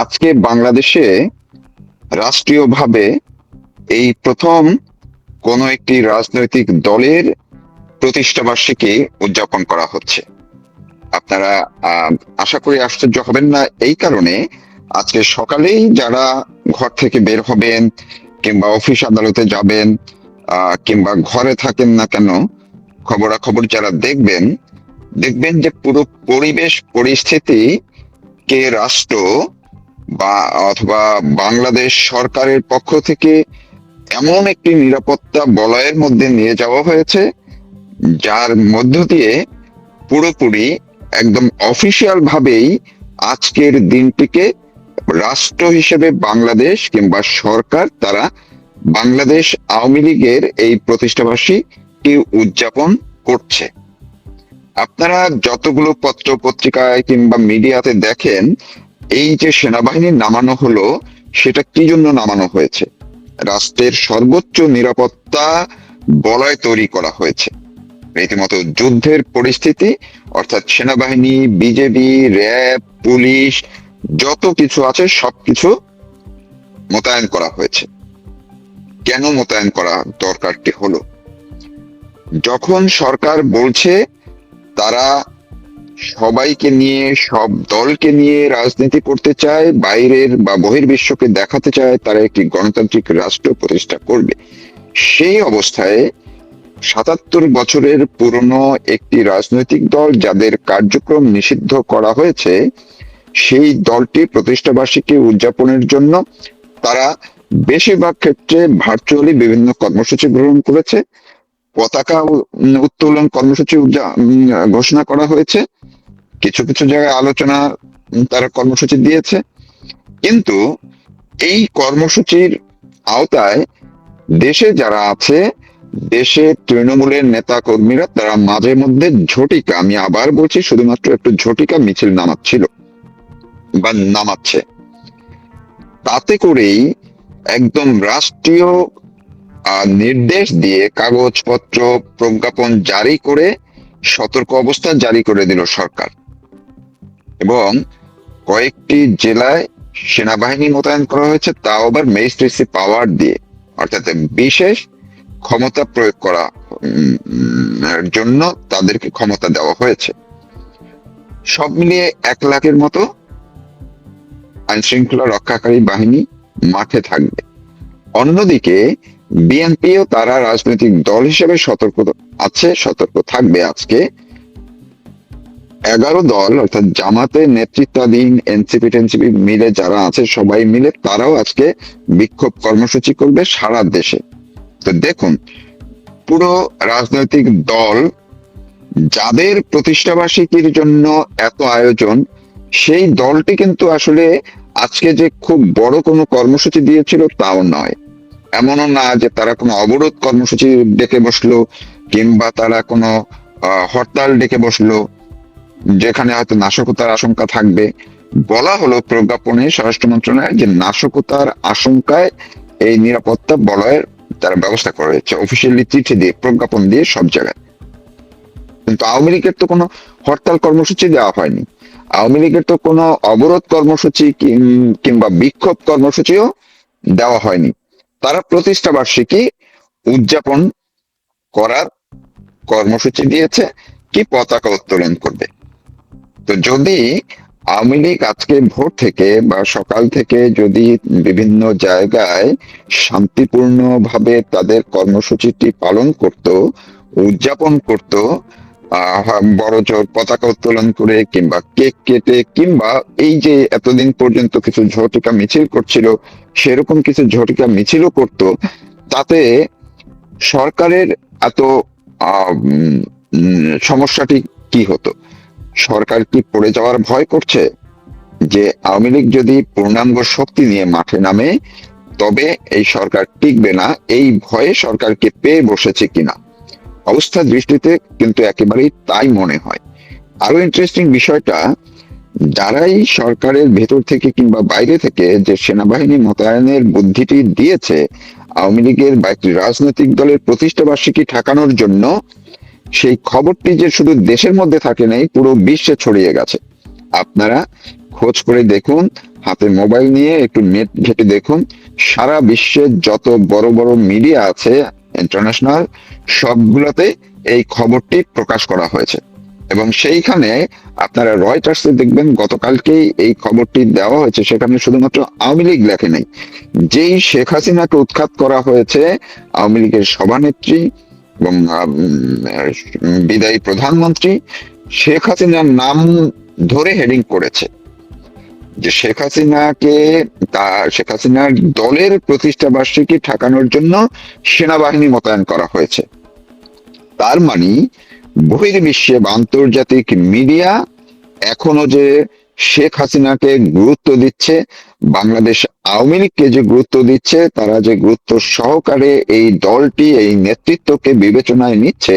আজকে বাংলাদেশে রাষ্ট্রীয়ভাবে এই প্রথম কোন একটি রাজনৈতিক দলের প্রতিষ্ঠাবার্ষিকী উদযাপন করা হচ্ছে। আপনারা আহ, আশা করি আশ্চর্য হবেন না এই কারণে, আজকে সকালেই যারা ঘর থেকে বের হবেন কিংবা অফিস আদালতে যাবেন কিংবা ঘরে থাকেন না কেন, খবরাখবর যারা দেখবেন, দেখবেন যে পুরো পরিবেশ পরিস্থিতি কে রাষ্ট্র বা অথবা বাংলাদেশ সরকারের পক্ষ থেকে এমন একটি নিরাপত্তা বলয়ের মধ্যে নিয়ে যাওয়া হয়েছে, যার মধ্য দিয়ে পুরোপুরি একদম অফিসিয়াল ভাবেই আজকের দিনটিকে রাষ্ট্র হিসেবে বাংলাদেশ কিংবা সরকার তারা বাংলাদেশ আওয়ামী লীগের এই প্রতিষ্ঠাবার্ষিকী উদযাপন করছে। আপনারা যতগুলো পত্র পত্রিকায় কিংবা মিডিয়াতে দেখেন, এই যে সেনাবাহিনী নামানো হলো, সেটা কি জন্য নামানো হয়েছে? রাষ্ট্রের সর্বোচ্চ নিরাপত্তা বলয় তৈরি করা হয়েছে। রীতিমতো যুদ্ধের পরিস্থিতি, অর্থাৎ সেনাবাহিনী, বিজেপি, র্যাব, পুলিশ যত কিছু আছে সবকিছু মোতায়েন করা হয়েছে। কেন মোতায়েন করা দরকারটি হলো, যখন সরকার বলছে তারা সবাইকে নিয়ে, সব দলকে নিয়ে রাজনীতি করতে চায়, বাইরের বা বহির্বিশ্বকে দেখাতে চায় তারা একটি গণতান্ত্রিক রাষ্ট্র প্রতিষ্ঠা করবে, সেই অবস্থায় ৭৭ বছরের পুরনো একটি রাজনৈতিক দল যাদের কার্যক্রম নিষিদ্ধ করা হয়েছে, সেই দলটি প্রতিষ্ঠাবার্ষিকী উদযাপনের জন্য তারা বেশিরভাগ ক্ষেত্রে ভার্চুয়ালি বিভিন্ন কর্মসূচি গ্রহণ করেছে। পতাকা উত্তোলন কর্মসূচি ঘোষণা করা হয়েছে, কিছু কিছু জায়গায় আলোচনা তারা কর্মসূচি দিয়েছে। কিন্তু এই কর্মসূচির আওতায় দেশে যারা আছে, দেশে তৃণমূলের নেতা কর্মীরা তারা মাঝে মধ্যে ঝটিকা, আমি আবার বলছি, শুধুমাত্র একটু ঝটিকা মিছিল নামাচ্ছিল বা নামাচ্ছে। তাতে করেই একদম রাষ্ট্রীয় নির্দেশ দিয়ে কাগজপত্র প্রজ্ঞাপন জারি করে সতর্ক অবস্থা জারি করে দিল সরকার, এবং কয়েকটি জেলায় সেনাবাহিনী মোতায়েন করা হয়েছে, তাও আবার ম্যাজিস্ট্রেসি পাওয়ার দিয়ে, অর্থাৎ বিশেষ ক্ষমতা প্রয়োগ করা জন্য তাদেরকে ক্ষমতা দেওয়া হয়েছে। সব মিলিয়ে ১ লাখের মতো আইন শৃঙ্খলা রক্ষাকারী বাহিনী মাঠে থাকবে। অন্যদিকে বিএনপিও তারা রাজনৈতিক দল হিসেবে সতর্ক আছে, সতর্ক থাকবে। আজকে ১১ দল, অর্থাৎ জামাতের নেতৃত্বাধীন এনসিপি টেনসিপি মিলে যারা আছে সবাই মিলে তারাও আজকে বিক্ষোভ কর্মসূচি করবে সারা দেশে। তো দেখুন, পুরো রাজনৈতিক দল যাদের প্রতিষ্ঠাবার্ষিকীর জন্য এত আয়োজন, সেই দলটি কিন্তু আসলে আজকে যে খুব বড় কোনো কর্মসূচি দিয়েছিল তাও নয়। এমনও না যে তারা কোনো অবরোধ কর্মসূচি ডেকে বসলো কিংবা তারা কোনো হরতাল ডেকে বসলো যেখানে হয়তো নাশকতার আশঙ্কা থাকবে। বলা হলো প্রজ্ঞাপনে স্বরাষ্ট্র মন্ত্রণালয় যে নাশকতার আশঙ্কায় এই নিরাপত্তা বলয়ের তারা ব্যবস্থা করা হয়েছে, অফিসিয়ালি চিঠি দিয়ে প্রজ্ঞাপন দিয়ে সব জায়গায়। কিন্তু আওয়ামী লীগের তো কোনো হরতাল কর্মসূচি দেওয়া হয়নি, আওয়ামী লীগের তো কোনো অবরোধ কর্মসূচি কিংবা বিক্ষোভ কর্মসূচিও দেওয়া হয়নি। তারা প্রতিষ্ঠা বার্ষিকী উদযাপন করার কর্মসূচি দিয়েছে, কি পতাকা উত্তোলন করবে। তো যদি আওয়ামী লীগ আজকে ভোর থেকে বা সকাল থেকে যদি বিভিন্ন জায়গায় শান্তিপূর্ণ ভাবে তাদের কর্মসূচিটি পালন করত, উদযাপন করত, বড় জোর পতাকা উত্তোলন করে কিংবা কেক কেটে কিংবা এই যে এতদিন পর্যন্ত কিছু ঝটিকা মিছিল করছিল সেরকম কিছু ঝটিকা মিছিলও করত, তাতে সরকারের এত সমস্যাটি কি হতো? সরকার কি পড়ে যাওয়ার ভয় করছে যে আওয়ামী লীগ যদি পূর্ণাঙ্গ শক্তি নিয়ে মাঠে নামে তবে এই সরকার টিকবে না, এই ভয়ে সরকারকে পেয়ে বসেছে কিনা? অবস্থা দৃষ্টিতে কিন্তু একেবারেই তাই মনে হয়। আরো ইন্টারেস্টিং বিষয়টা, যারাই সরকারের ভেতর থেকে কিংবা বাইরে থেকে যে সেনাবাহিনী মোতায়েনের বুদ্ধিটি দিয়েছে আওয়ামী লীগের বা একটি রাজনৈতিক দলের প্রতিষ্ঠা বার্ষিকী ঠেকানোর জন্য, সেই খবরটি যে শুধু দেশের মধ্যে থাকে নাই, পুরো বিশ্বে ছড়িয়ে গেছে। আপনারা খোঁজ করে দেখুন, হাতে মোবাইল নিয়ে একটু নেট ঘেটে দেখুন, সারা বিশ্বের যত বড় বড় মিডিয়া আছে ইন্টারন্যাশনাল, সবগুলোতে এই খবরটি প্রকাশ করা হয়েছে। এবং সেইখানে আপনারা রয়টার্সে দেখবেন গতকালকেই এই খবরটি দেওয়া হয়েছে, সেখানে শুধুমাত্র আওয়ামী লীগ লেখে নাই, যেই শেখ হাসিনাকে উৎখাত করা হয়েছে আওয়ামী লীগের সভানেত্রী এবং বিদায়ী প্রধানমন্ত্রী শেখ হাসিনার নাম ধরে হেডিং করেছে যে শেখ হাসিনার দলের প্রতিষ্ঠা বার্ষিকী ঠেকানোর জন্য সেনাবাহিনী মোতায়েন করা হয়েছে। তার মানে বহির্বিশ্বে বা আন্তর্জাতিক মিডিয়া এখনো যে শেখ হাসিনাকে গুরুত্ব দিচ্ছে, বাংলাদেশ আওয়ামী লীগকে যে গুরুত্ব দিচ্ছে, তারা যে গুরুত্ব সহকারে এই দলটি এই নেতৃত্বকে বিবেচনায় নিচ্ছে,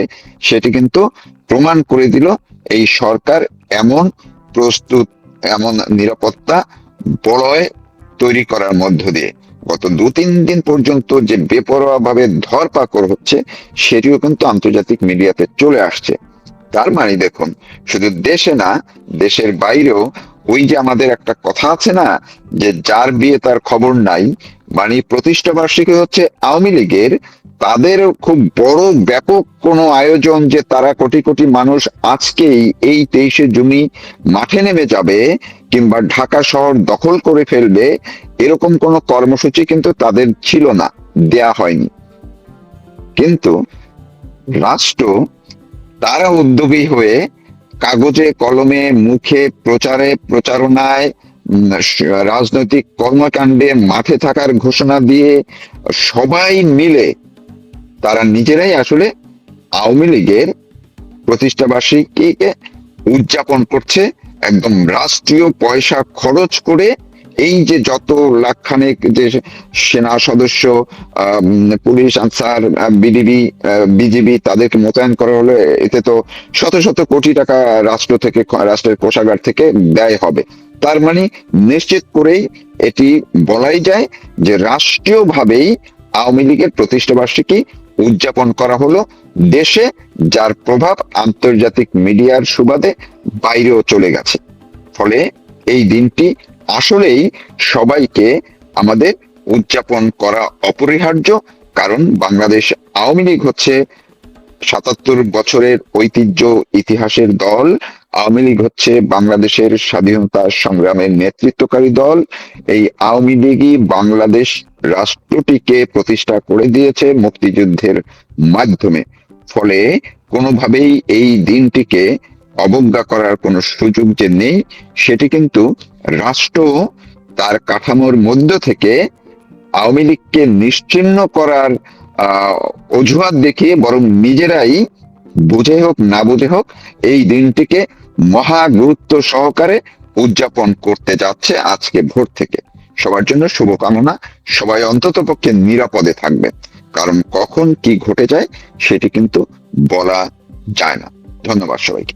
সেটি কিন্তু প্রমাণ করে দিল এই সরকার এমন প্রস্তুত, এমন নিরাপত্তা বলয় তৈরি করার মধ্য দিয়ে। গত 2-3 দিন পর্যন্ত যে বেপরোয়া ভাবে ধরপাকড় হচ্ছে, সেটিও কিন্তু আন্তর্জাতিক মিডিয়াতে চলে আসছে। তার মানে দেখুন, শুধু দেশে না, দেশের বাইরেও ওই যে আমাদের একটা কথা আছে না, যে যার বিয়ে তার খবর নাই, মানে প্রতিষ্ঠা বার্ষিকী হচ্ছে আওয়ামী লীগের, তাদের খুব বড় ব্যাপক কোনো আয়োজন যে তারা কোটি কোটি মানুষ আজকেই এই 23শে জুন মাঠে নেমে যাবে কিংবা ঢাকা শহর দখল করে ফেলবে, এরকম কোনো কর্মসূচি কিন্তু তাদের ছিল না, দেয়া হয়নি। কিন্তু রাষ্ট্র তারা উদ্যোগী হয়ে কাগজে কলমে মুখে প্রচারে প্রচারণায় রাজনৈতিক কর্মকাণ্ডে মাঠে থাকার ঘোষণা দিয়ে সবাই মিলে তারা নিজেরাই আসলে আওয়ামী লীগের প্রতিষ্ঠা বার্ষিকীকে উদযাপন করছে, একদম রাষ্ট্রীয় পয়সা খরচ করে। এই যে যত লাখখানেক যে সেনা সদস্য, পুলিশ, আনসার, বিডিবি, বিজিবি তাদেরকে মোতায়েন করা হলে এতে তো শত শত কোটি টাকা রাষ্ট্র থেকে, রাষ্ট্রের কোষাগার থেকে ব্যয় হবে। তার মানে নিশ্চিত করেই এটি বলাই যায় যে রাষ্ট্রীয়ভাবেই আওয়ামী লীগের প্রতিষ্ঠা বার্ষিকী উদযাপন করা হলো দেশে, যার প্রভাব আন্তর্জাতিক মিডিয়ার সুবাদে বাইরেও চলে গেছে। ফলে এই দিনটি আসলেই সবাইকে আমাদের উদযাপন করা অপরিহার্য। কারণ বাংলাদেশ আওয়ামী লীগ হচ্ছে 77 বছরের ঐতিহ্য ইতিহাসের দল। আওয়ামী লীগ হচ্ছে বাংলাদেশের স্বাধীনতা সংগ্রামের নেতৃত্বকারী দল। এই আওয়ামী লীগই বাংলাদেশ রাষ্ট্রটিকে প্রতিষ্ঠা করে দিয়েছে মুক্তিযুদ্ধের মাধ্যমে। ফলে কোনোভাবেই এই দিনটিকে অবজ্ঞা করার কোনো সুযোগ যে নেই, সেটি কিন্তু রাষ্ট্র তার কাঠামোর মধ্য থেকে আওয়ামী লীগকে নিশ্চিহ্ন করার অজুহাত দেখিয়ে বরং নিজেরাই বুঝে হোক না বুঝে হোক এই দিনটিকে মহা গুরুত্ব সহকারে উদযাপন করতে যাচ্ছে আজকে ভোর থেকে। সবার জন্য শুভকামনা, সবাই অন্তত পক্ষে নিরাপদে থাকবে, কারণ কখন কি ঘটে যায় সেটি কিন্তু বলা যায় না। ধন্যবাদ সবাইকে।